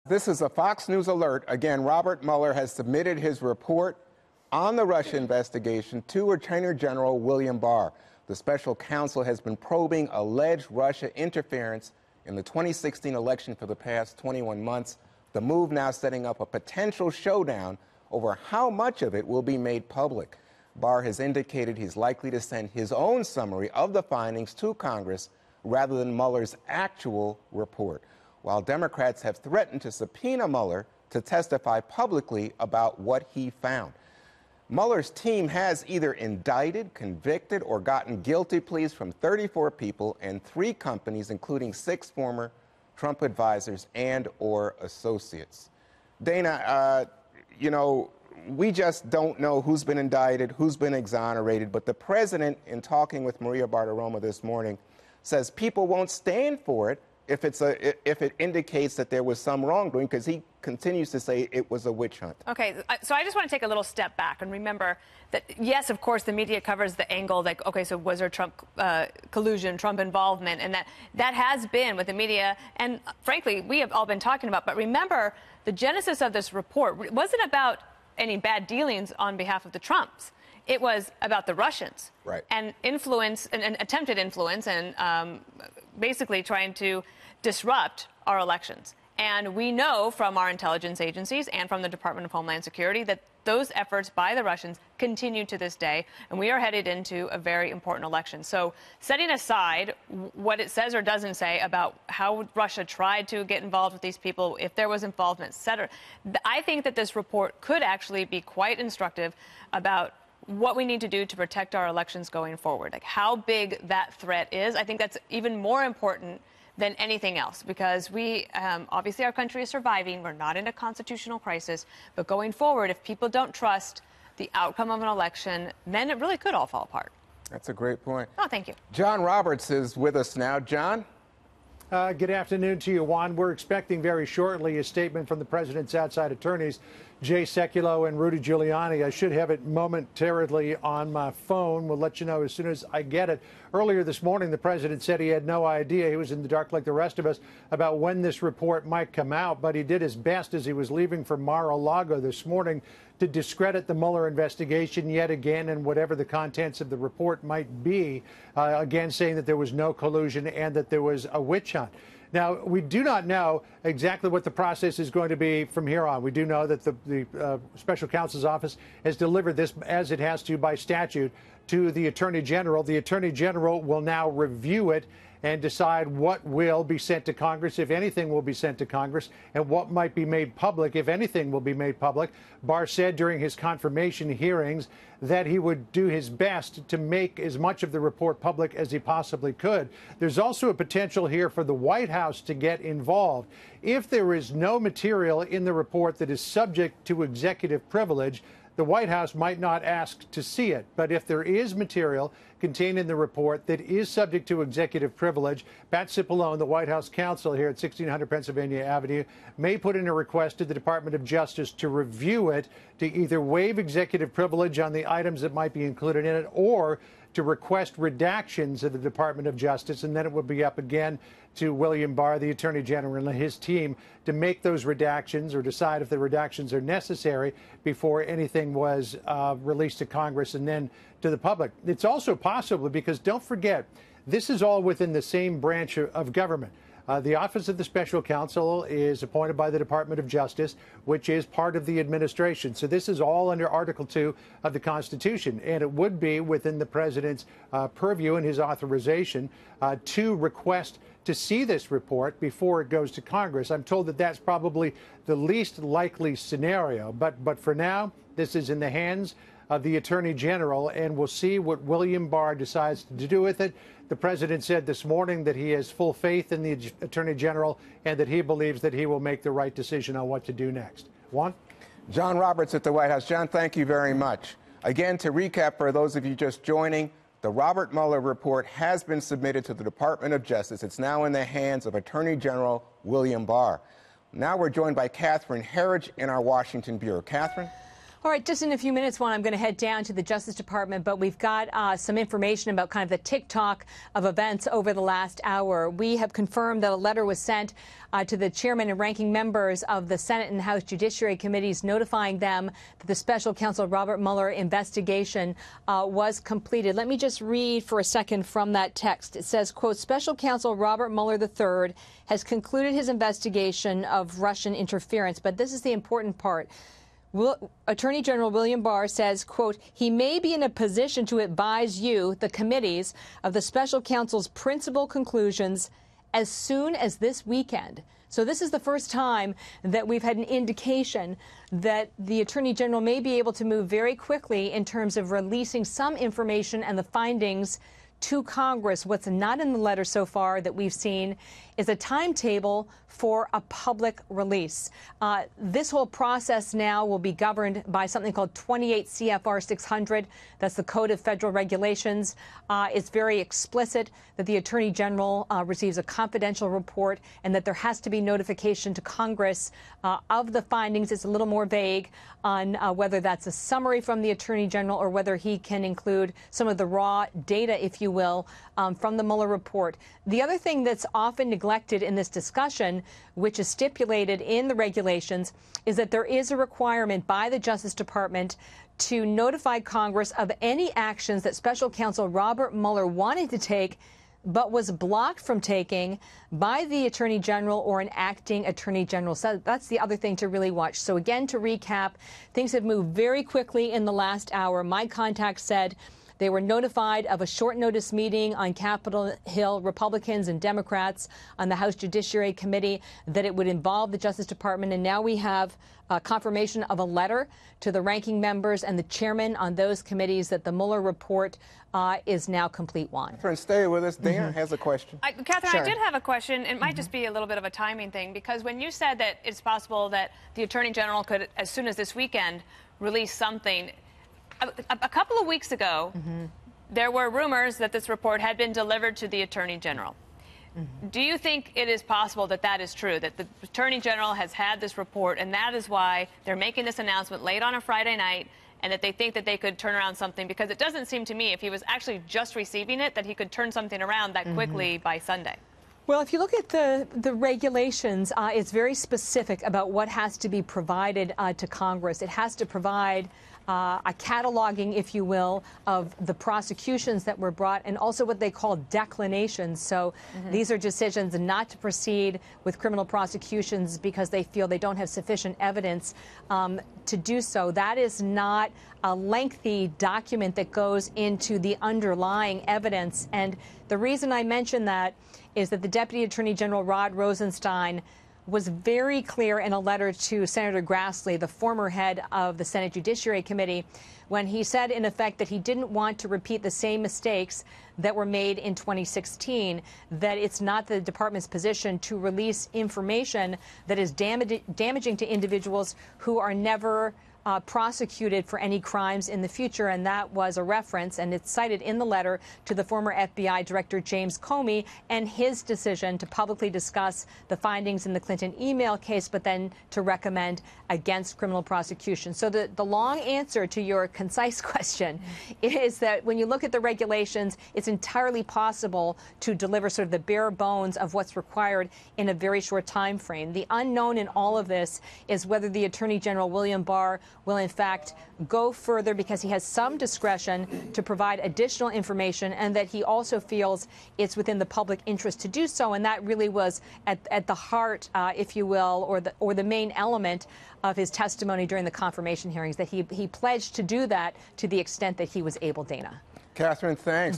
This is a Fox News alert. Again, Robert Mueller has submitted his report on the Russia investigation to Attorney General William Barr. The special counsel has been probing alleged Russia interference in the 2016 election for the past 21 months. The move now setting up a potential showdown over how much of it will be made public. Barr has indicated he's likely to send his own summary of the findings to Congress rather than Mueller's actual report, while Democrats have threatened to subpoena Mueller to testify publicly about what he found. Mueller's team has either indicted, convicted, or gotten guilty pleas from 34 people and 3 companies, including 6 former Trump advisors and/or associates. Dana, we just don't know who's been indicted, who's been exonerated, but the president, in talking with Maria Bartiromo this morning, says people won't stand for it if it indicates that there was some wrongdoing, because he continues to say it was a witch hunt. Okay, so I just want to take a little step back and remember that, yes, of course, the media covers the angle like, okay, so was there Trump collusion, Trump involvement, and that has been with the media, and frankly, we have all been talking about. But remember, the genesis of this report wasn't about any bad dealings on behalf of the Trumps. It was about the Russians, right, and influence and attempted influence and basically trying to disrupt our elections. And we know from our intelligence agencies and from the Department of Homeland Security that those efforts by the Russians continue to this day, and we are headed into a very important election. So setting aside what it says or doesn't say about how Russia tried to get involved with these people, if there was involvement, et cetera, I think that this report could actually be quite instructive about what we need to do to protect our elections going forward, like how big that threat is. I think that's even more important than anything else, because we obviously our country is surviving. We're not in a constitutional crisis, but going forward, if people don't trust the outcome of an election, then it really could all fall apart. That's a great point. Oh, thank you. John Roberts is with us now. John? Good afternoon to you, Juan. We're expecting very shortly a statement from the president's outside attorneys, Jay Sekulow and Rudy Giuliani. I should have it momentarily on my phone. We'll let you know as soon as I get it. Earlier this morning, the president said he had no idea. He was in the dark like the rest of us about when this report might come out, but he did his best as he was leaving for Mar-a-Lago this morning to discredit the Mueller investigation yet again, and whatever the contents of the report might be, again saying that there was no collusion and that there was a witch hunt. Now, we do not know exactly what the process is going to be from here on. We do know that the special counsel's office has delivered this, as it has to by statute, to the Attorney General. The Attorney General will now review it and decide what will be sent to Congress, if anything will be sent to Congress, and what might be made public, if anything will be made public. Barr said during his confirmation hearings that he would do his best to make as much of the report public as he possibly could. There's also a potential here for the White House to get involved. If there is no material in the report that is subject to executive privilege, the White House might not ask to see it. But if there is material contained in the report that is subject to executive privilege, Pat Cipollone, the White House counsel here at 1600 Pennsylvania Avenue, may put in a request to the Department of Justice to review it, to either waive executive privilege on the items that might be included in it, or to request redactions of the Department of Justice, and then it would be up again to William Barr, the Attorney General, and his team to make those redactions or decide if the redactions are necessary before anything was released to Congress and then to the public. It's also possible, because don't forget, this is all within the same branch of government. The Office of the Special Counsel is appointed by the Department of Justice, which is part of the administration. So this is all under Article 2 of the Constitution, and it would be within the president's purview and his authorization to request to see this report before it goes to Congress. I'm told that that's probably the least likely scenario, but for now, this is in the hands of the Attorney General, and we'll see what William Barr decides to do with it. The president said this morning that he has full faith in the Attorney General and that he believes that he will make the right decision on what to do next. Juan? John Roberts at the White House. John, thank you very much. Again, to recap for those of you just joining, the Robert Mueller report has been submitted to the Department of Justice. It's now in the hands of Attorney General William Barr. Now we're joined by Catherine Herridge in our Washington bureau. Catherine? All right, just in a few minutes, Juan, I'm going to head down to the Justice Department, but we've got some information about kind of the tick-tock of events over the last hour. We have confirmed that a letter was sent to the chairman and ranking members of the Senate and House Judiciary Committees notifying them that the special counsel Robert Mueller investigation was completed. Let me just read for a second from that text. It says, quote, Special Counsel Robert Mueller III has concluded his investigation of Russian interference. But this is the important part. Attorney General William Barr says, quote, he may be in a position to advise you, the committees, of the special counsel's principal conclusions as soon as this weekend. So this is the first time that we've had an indication that the Attorney General may be able to move very quickly in terms of releasing some information and the findings to Congress. What's not in the letter so far that we've seen is a timetable for a public release. This whole process now will be governed by something called 28 CFR 600. That's the Code of Federal Regulations. It's very explicit that the Attorney General receives a confidential report and that there has to be notification to Congress of the findings. It's a little more vague on whether that's a summary from the Attorney General or whether he can include some of the raw data, if you will, from the Mueller report. The other thing that's often neglected in this discussion, which is stipulated in the regulations, is that there is a requirement by the Justice Department to notify Congress of any actions that Special Counsel Robert Mueller wanted to take but was blocked from taking by the Attorney General or an acting Attorney General. So that's the other thing to really watch. So again, to recap, things have moved very quickly in the last hour. My contact said they were notified of a short notice meeting on Capitol Hill, Republicans and Democrats on the House Judiciary Committee, that it would involve the Justice Department. And now we have confirmation of a letter to the ranking members and the chairman on those committees that the Mueller report is now complete, Juan. Catherine, stay with us. Dan has a question. Catherine, Sure. I did have a question. It might just be a little bit of a timing thing, because when you said that it's possible that the Attorney General could, as soon as this weekend, release something, a couple of weeks ago, there were rumors that this report had been delivered to the Attorney General. Do you think it is possible that that is true, that the Attorney General has had this report, and that is why they're making this announcement late on a Friday night, and that they think that they could turn around something? Because it doesn't seem to me, if he was actually just receiving it, that he could turn something around that quickly by Sunday. Well, if you look at the regulations, it's very specific about what has to be provided to Congress. It has to provide a cataloging, if you will, of the prosecutions that were brought, and also what they call declinations. So these are decisions not to proceed with criminal prosecutions because they feel they don't have sufficient evidence to do so. That is not a lengthy document that goes into the underlying evidence. And the reason I mention that is that the Deputy Attorney General Rod Rosenstein was very clear in a letter to Senator Grassley, the former head of the Senate Judiciary Committee, when he said, in effect, that he didn't want to repeat the same mistakes that were made in 2016, that it's not the department's position to release information that is damaging to individuals who are never prosecuted for any crimes in the future. And that was a reference, and it's cited in the letter, to the former FBI Director James Comey and his decision to publicly discuss the findings in the Clinton email case, but then to recommend against criminal prosecution. So the long answer to your concise question is that when you look at the regulations, it's entirely possible to deliver sort of the bare bones of what's required in a very short time frame. The unknown in all of this is whether the Attorney General William Barr will in fact go further, because he has some discretion to provide additional information, and that he also feels it's within the public interest to do so. And that really was at the heart, if you will, or the main element of his testimony during the confirmation hearings, that he pledged to do that to the extent that he was able, Dana. Catherine, thanks.